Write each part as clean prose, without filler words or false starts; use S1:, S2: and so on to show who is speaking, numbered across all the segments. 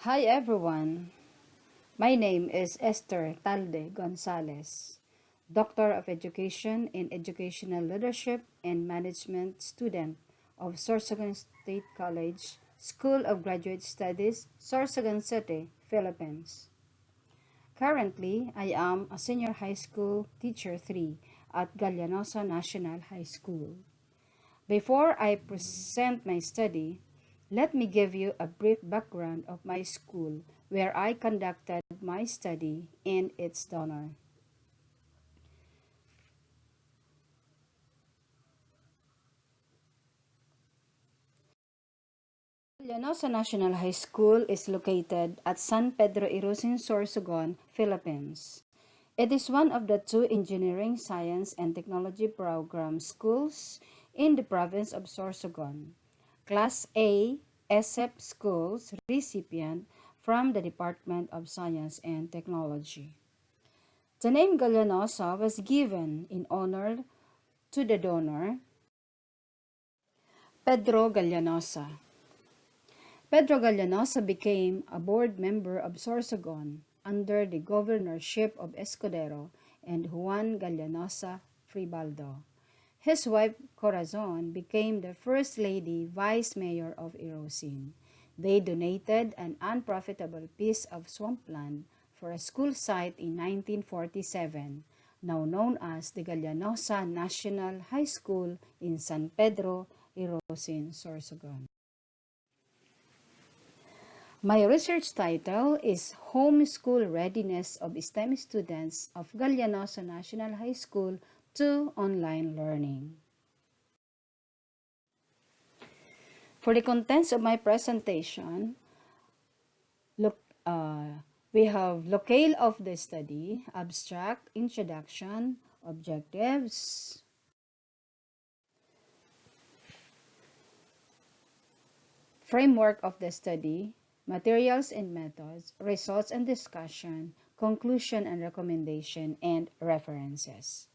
S1: Hi everyone, my name is Ester Gonzales, Doctor of Education in Educational Leadership and Management student of Sorsogon State College, School of Graduate Studies, Sorsogon City, Philippines. Currently, I am a senior high school teacher 3 at Gallanosa National High School. Before I present my study, let me give you a brief background of my school where I conducted my study and its donor. Llanosa National High School is located at San Pedro Irusin, Sorsogon, Philippines. It is one of the two engineering, science, and technology program schools in the province of Sorsogon. Class A SF schools recipient from the Department of Science and Technology. The name Gallanosa was given in honor to the donor, Pedro Gallanosa. Pedro Gallanosa became a board member of Sorsogon under the governorship of Escudero and Juan Gallanosa Fribaldo. His wife Corazon became the first lady vice mayor of Irosin. They donated an unprofitable piece of swampland for a school site in 1947, now known as the Gallanosa National High School in San Pedro, Irosin, Sorsogon. My research title is Homeschool Readiness of STEM Students of Gallanosa National High School to Online Learning. For the contents of my presentation, look, we have locale of the study, abstract, introduction, objectives, framework of the study, materials and methods, results and discussion, conclusion and recommendation, and references.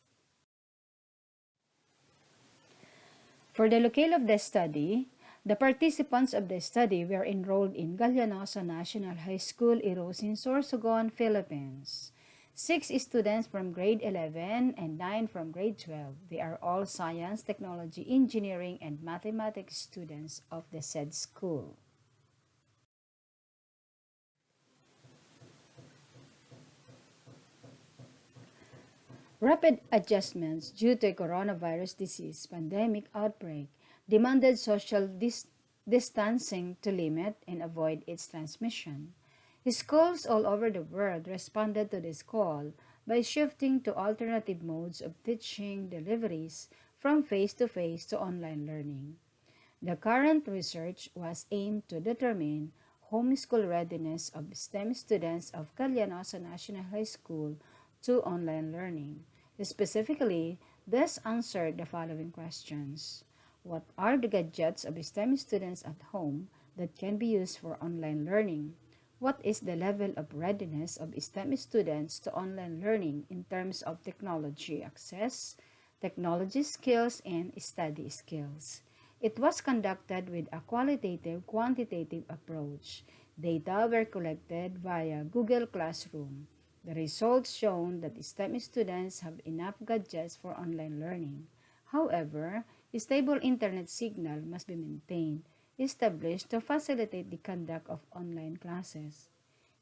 S1: For the locale of the study, the participants of the study were enrolled in Gallanosa National High School, Irosin, Sorsogon, Philippines. 6 students from grade 11 and 9 from grade 12. They are all science, technology, engineering, and mathematics students of the said school. Rapid adjustments due to a coronavirus disease pandemic outbreak demanded social distancing to limit and avoid its transmission. Schools all over the world responded to this call by shifting to alternative modes of teaching deliveries from face-to-face to online learning. The current research was aimed to determine homeschool readiness of STEM students of Gallanosa National High School to online learning. Specifically, this answered the following questions. What are the gadgets of STEM students at home that can be used for online learning? What is the level of readiness of STEM students to online learning in terms of technology access, technology skills, and study skills? It was conducted with a qualitative-quantitative approach. Data were collected via Google Classroom. The results shown that STEM students have enough gadgets for online learning. However, a stable internet signal must be maintained, established to facilitate the conduct of online classes.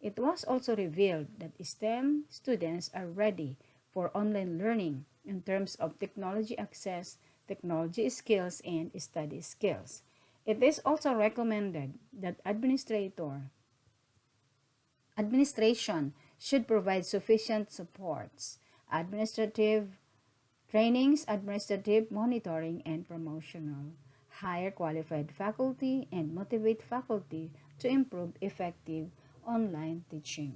S1: It was also revealed that STEM students are ready for online learning in terms of technology access, technology skills, and study skills. It is also recommended that administration should provide sufficient supports, administrative trainings, administrative monitoring, and promotional, hire qualified faculty, and motivate faculty to improve effective online teaching.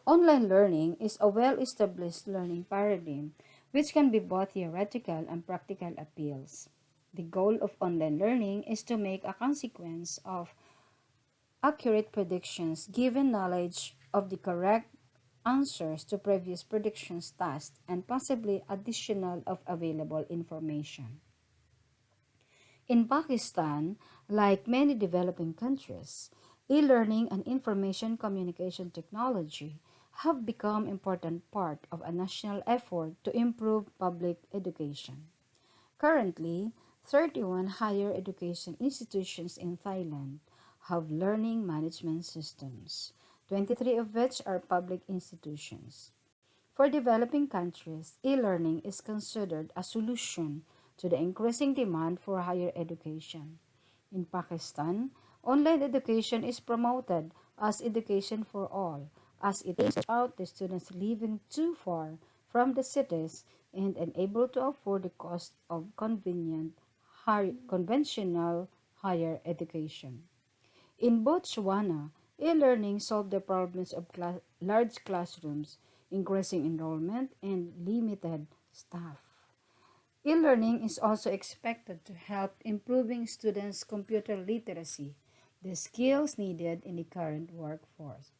S1: Online learning is a well-established learning paradigm which can be both theoretical and practical appeals. The goal of online learning is to make a consequence of accurate predictions given knowledge of the correct answers to previous predictions tasks and possibly additional of available information. In Pakistan, like many developing countries, e-learning and information communication technology have become important part of a national effort to improve public education. Currently, 31 higher education institutions in Thailand have learning management systems, 23 of which are public institutions. For developing countries, e-learning is considered a solution to the increasing demand for higher education. In Pakistan, online education is promoted as education for all, as it takes out the students living too far from the cities and unable to afford the cost of conventional higher education. In Botswana, e-learning solved the problems of large classrooms, increasing enrollment, and limited staff. E-learning is also expected to help improving students' computer literacy, the skills needed in the current workforce.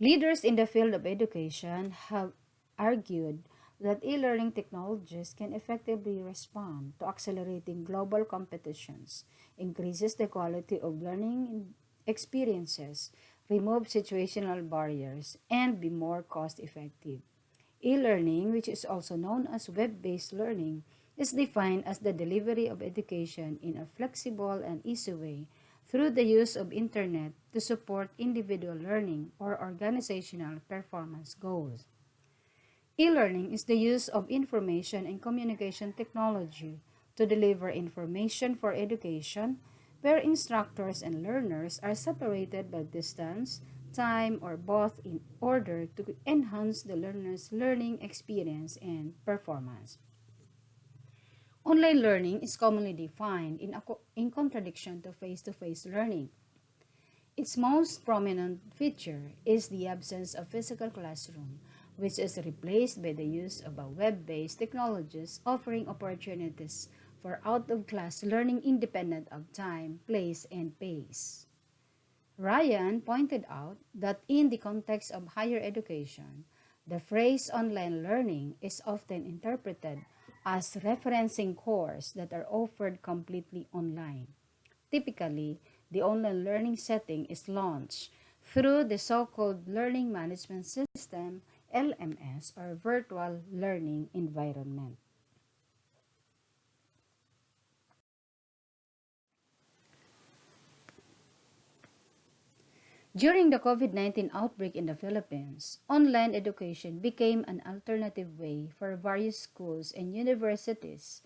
S1: Leaders in the field of education have argued that e-learning technologies can effectively respond to accelerating global competitions, increases the quality of learning experiences, remove situational barriers, and be more cost-effective. E-learning, which is also known as web-based learning, is defined as the delivery of education in a flexible and easy way through the use of internet to support individual learning or organizational performance goals. E-learning is the use of information and communication technology to deliver information for education where instructors and learners are separated by distance, time, or both in order to enhance the learner's learning experience and performance. Online learning is commonly defined in contradiction to face-to-face learning. Its most prominent feature is the absence of physical classroom, which is replaced by the use of a web-based technologies offering opportunities for out-of-class learning independent of time, place, and pace. Ryan pointed out that in the context of higher education, the phrase online learning is often interpreted as referencing courses that are offered completely online. Typically, the online learning setting is launched through the so-called Learning Management System (LMS) or Virtual Learning Environment. During the COVID-19 outbreak in the Philippines, online education became an alternative way for various schools and universities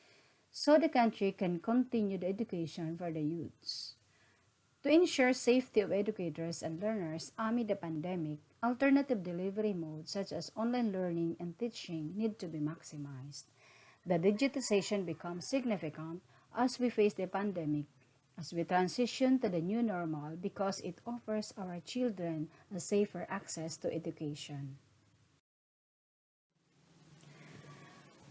S1: so the country can continue the education for the youths. To ensure safety of educators and learners amid the pandemic, alternative delivery modes such as online learning and teaching need to be maximized. The digitization becomes significant as we face the pandemic, as we transition to the new normal because it offers our children a safer access to education.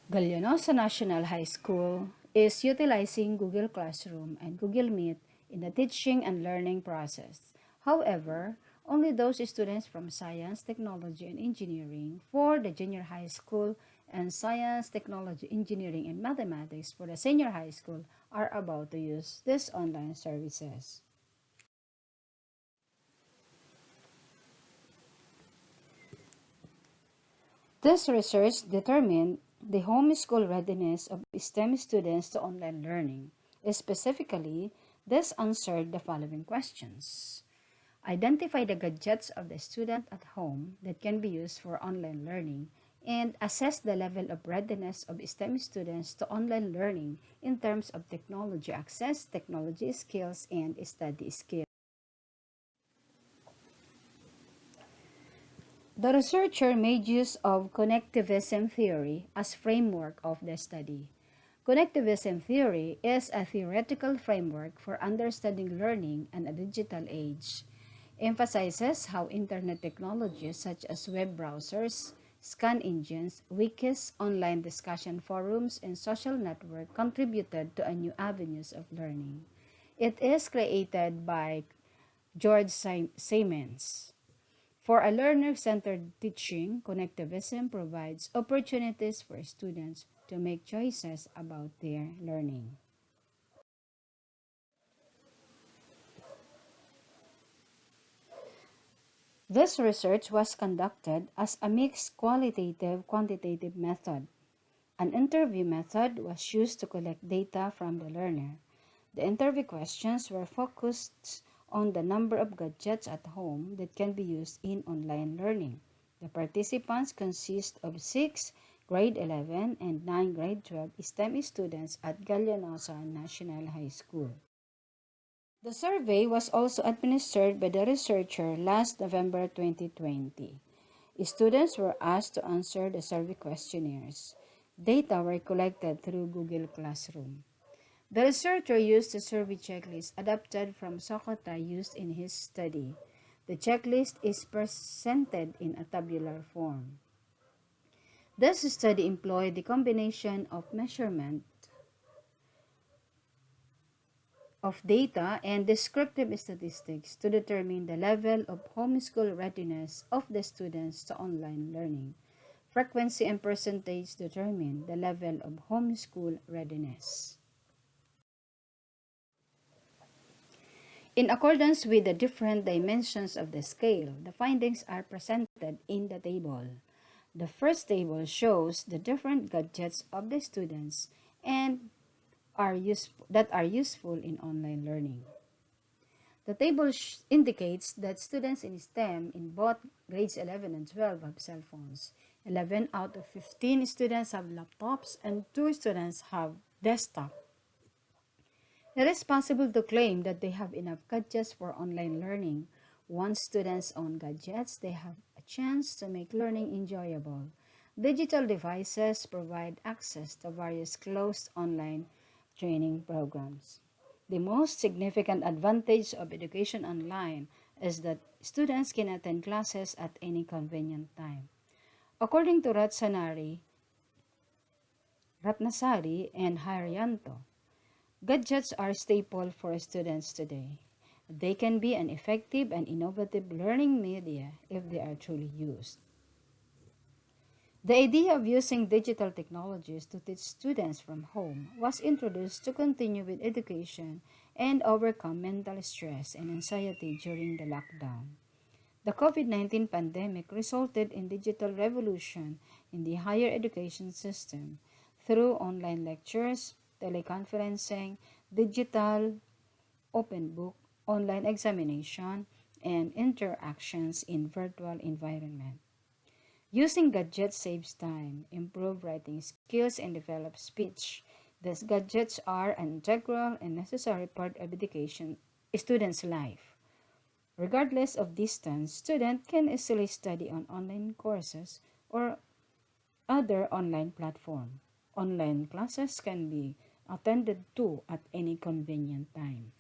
S1: Gallanosa National High School is utilizing Google Classroom and Google Meet in the teaching and learning process. However, only those students from science, technology, and engineering for the junior high school and science, technology, engineering, and mathematics for the senior high school are about to use these online services. This research determined the homeschool readiness of STEM students to online learning. Specifically, this answered the following questions. Identify the gadgets of the student at home that can be used for online learning and assess the level of readiness of STEM students to online learning in terms of technology access, technology skills, and study skills. The researcher made use of connectivism theory as framework of the study. Connectivism theory is a theoretical framework for understanding learning in a digital age. Emphasizes how internet technologies such as web browsers, scan engines, wikis, online discussion forums, and social network contributed to a new avenues of learning. It is created by George Siemens. For a learner-centered teaching, connectivism provides opportunities for students to make choices about their learning. This research was conducted as a mixed qualitative-quantitative method. An interview method was used to collect data from the learner. The interview questions were focused on the number of gadgets at home that can be used in online learning. The participants consist of 6 grade 11 and 9 grade 12 STEM students at Gallanosa National High School. The survey was also administered by the researcher last November 2020. Students were asked to answer the survey questionnaires. Data were collected through Google Classroom. The researcher used a survey checklist adapted from Sokota used in his study. The checklist is presented in a tabular form. This study employed the combination of measurement of data and descriptive statistics to determine the level of homeschool readiness of the students to online learning. Frequency and percentage determine the level of homeschool readiness. In accordance with the different dimensions of the scale, the findings are presented in the table. The first table shows the different gadgets of the students and that are useful in online learning. The table indicates that students in STEM in both grades 11 and 12 have cell phones. 11 out of 15 students have laptops and 2 students have desktop. It is possible to claim that they have enough gadgets for online learning. Once students own gadgets, they have a chance to make learning enjoyable. Digital devices provide access to various closed online training programs. The most significant advantage of education online is that students can attend classes at any convenient time. According to Ratnasari and Haryanto, gadgets are staple for students today. They can be an effective and innovative learning media if they are truly used. The idea of using digital technologies to teach students from home was introduced to continue with education and overcome mental stress and anxiety during the lockdown. The COVID-19 pandemic resulted in digital revolution in the higher education system through online lectures, teleconferencing, digital open book, online examination, and interactions in virtual environment. Using gadgets saves time, improve writing skills, and develop speech. Thus, gadgets are an integral and necessary part of education students' life. Regardless of distance, students can easily study on online courses or other online platform. Online classes can be attended to at any convenient time.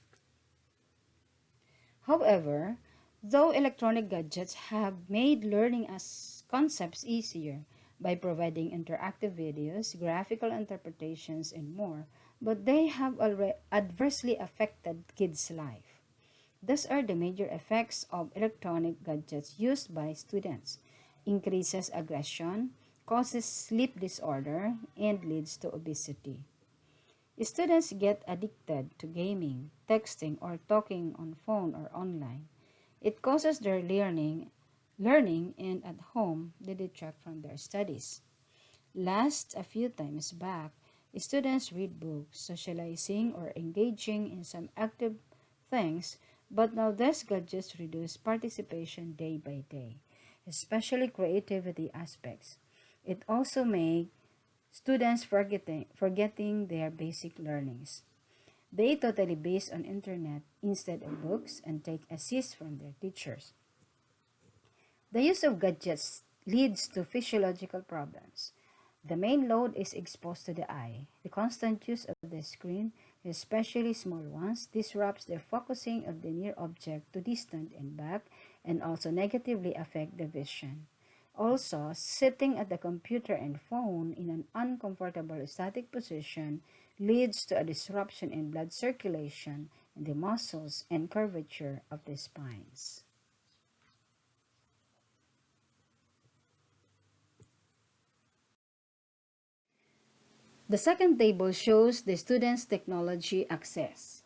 S1: However, though electronic gadgets have made learning as concepts easier by providing interactive videos, graphical interpretations, and more, but they have adversely affected kids' life. These are the major effects of electronic gadgets used by students. Increases aggression, causes sleep disorder, and leads to obesity. Students get addicted to gaming, texting, or talking on phone or online. It causes their learning and at home they detract from their studies. Last a few times back, students read books, socializing or engaging in some active things, but now these gadgets reduce participation day by day, especially creativity aspects. It also makes students forgetting their basic learnings. They totally based on internet instead of books and take assist from their teachers. The use of gadgets leads to physiological problems. The main load is exposed to the eye. The constant use of the screen, especially small ones, disrupts the focusing of the near object to distant and back and also negatively affect the vision. Also, sitting at the computer and phone in an uncomfortable static position leads to a disruption in blood circulation in the muscles and curvature of the spines. The second table shows the students' technology access.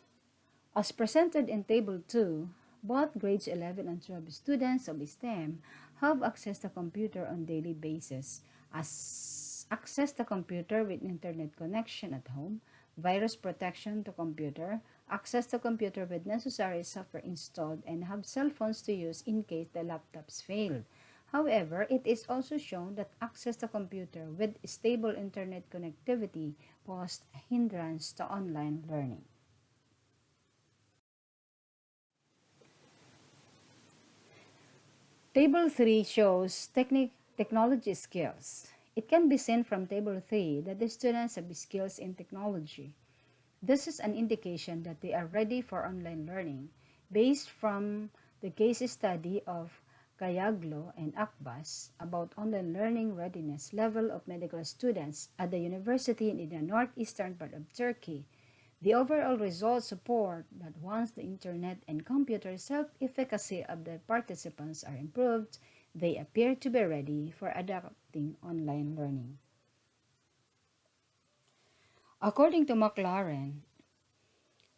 S1: As presented in Table 2, both grades 11 and 12 students of STEM have access to computer on daily basis, as access to computer with internet connection at home, virus protection to computer, access to computer with necessary software installed, and have cell phones to use in case the laptops fail. However, it is also shown that access to computer with stable internet connectivity posed a hindrance to online learning. Table 3 shows technology skills. It can be seen from Table 3 that the students have skills in technology. This is an indication that they are ready for online learning based from the case study of Gayaglo and Akbas about online learning readiness level of medical students at the university in the northeastern part of Turkey. The overall results support that once the internet and computer self-efficacy of the participants are improved, they appear to be ready for adapting online learning. According to McLaren,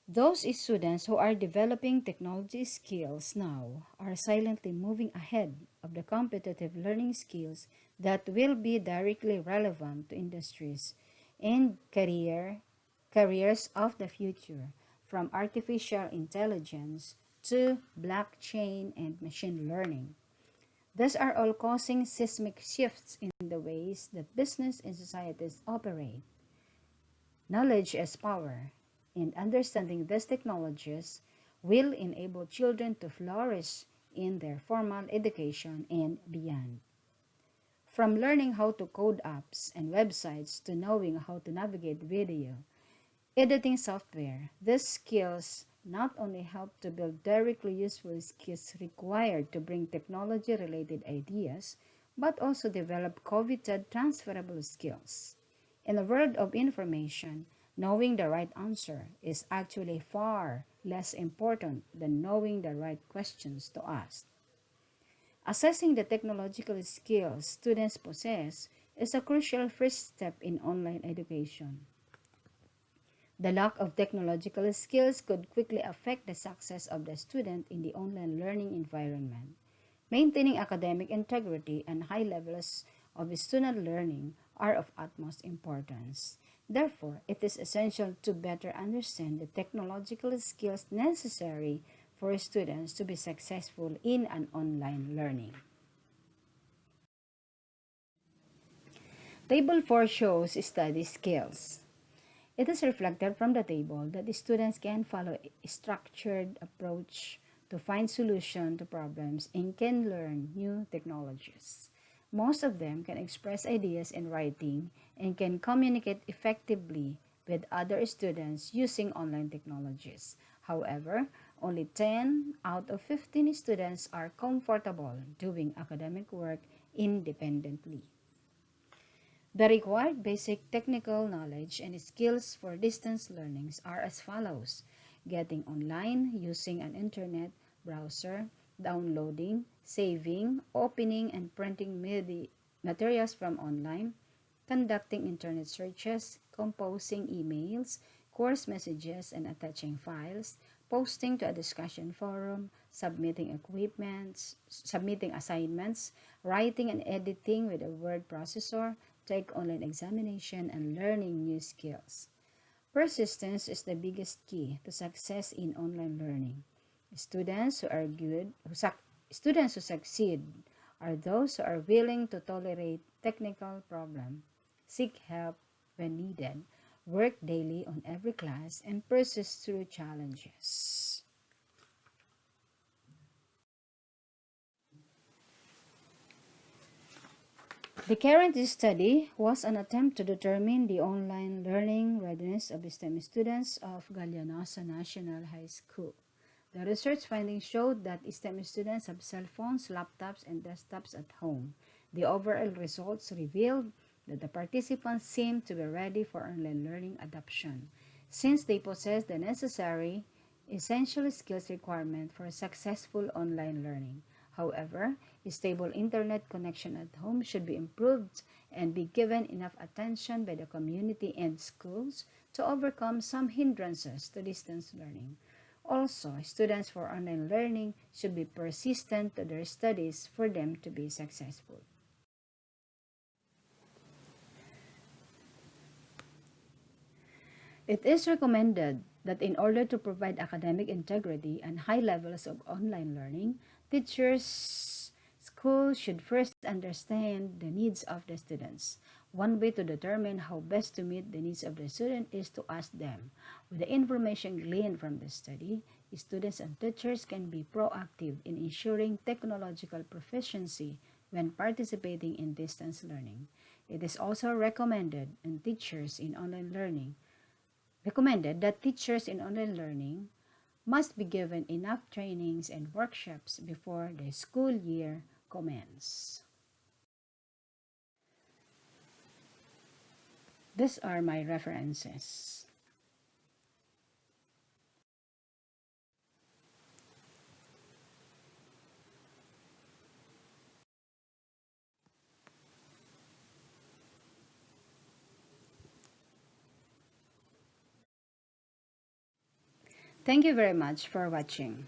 S1: those students who are developing technology skills now are silently moving ahead of the competitive learning skills that will be directly relevant to industries and careers of the future, from artificial intelligence to blockchain and machine learning. These are all causing seismic shifts in the ways that business and societies operate. Knowledge is power, and understanding these technologies will enable children to flourish in their formal education and beyond. From learning how to code apps and websites to knowing how to navigate video, editing software, these skills not only help to build directly useful skills required to bring technology-related ideas, but also develop coveted transferable skills. In a world of information, knowing the right answer is actually far less important than knowing the right questions to ask. Assessing the technological skills students possess is a crucial first step in online education. The lack of technological skills could quickly affect the success of the student in the online learning environment. Maintaining academic integrity and high levels of student learning are of utmost importance. Therefore, it is essential to better understand the technological skills necessary for students to be successful in an online learning. Table 4 shows study skills. It is reflected from the table that the students can follow a structured approach to find solution to problems and can learn new technologies. Most of them can express ideas in writing and can communicate effectively with other students using online technologies. However, only 10 out of 15 students are comfortable doing academic work independently. The required basic technical knowledge and skills for distance learnings are as follows: getting online using an internet browser, downloading, saving, opening, and printing materials from online, conducting internet searches, composing emails, course messages, and attaching files, posting to a discussion forum, submitting assignments, writing and editing with a word processor, take online examination, and learning new skills. Persistence is the biggest key to success in online learning. Students who are good, who suc- Students who succeed are those who are willing to tolerate technical problem, seek help when needed, work daily on every class, and persist through challenges. The current study was an attempt to determine the online learning readiness of STEM students of Gallanosa National High School. The research findings showed that STEM students have cell phones, laptops, and desktops at home. The overall results revealed that the participants seemed to be ready for online learning adoption, since they possess the necessary essential skills requirement for successful online learning. However, a stable internet connection at home should be improved and be given enough attention by the community and schools to overcome some hindrances to distance learning. Also, students for online learning should be persistent to their studies for them to be successful. It is recommended that in order to provide academic integrity and high levels of online learning, teachers, schools should first understand the needs of the students. One way to determine how best to meet the needs of the student is to ask them. With the information gleaned from the study, students and teachers can be proactive in ensuring technological proficiency when participating in distance learning. It is also recommended that teachers in online learning must be given enough trainings and workshops before the school year commences. These are my references. Thank you very much for watching.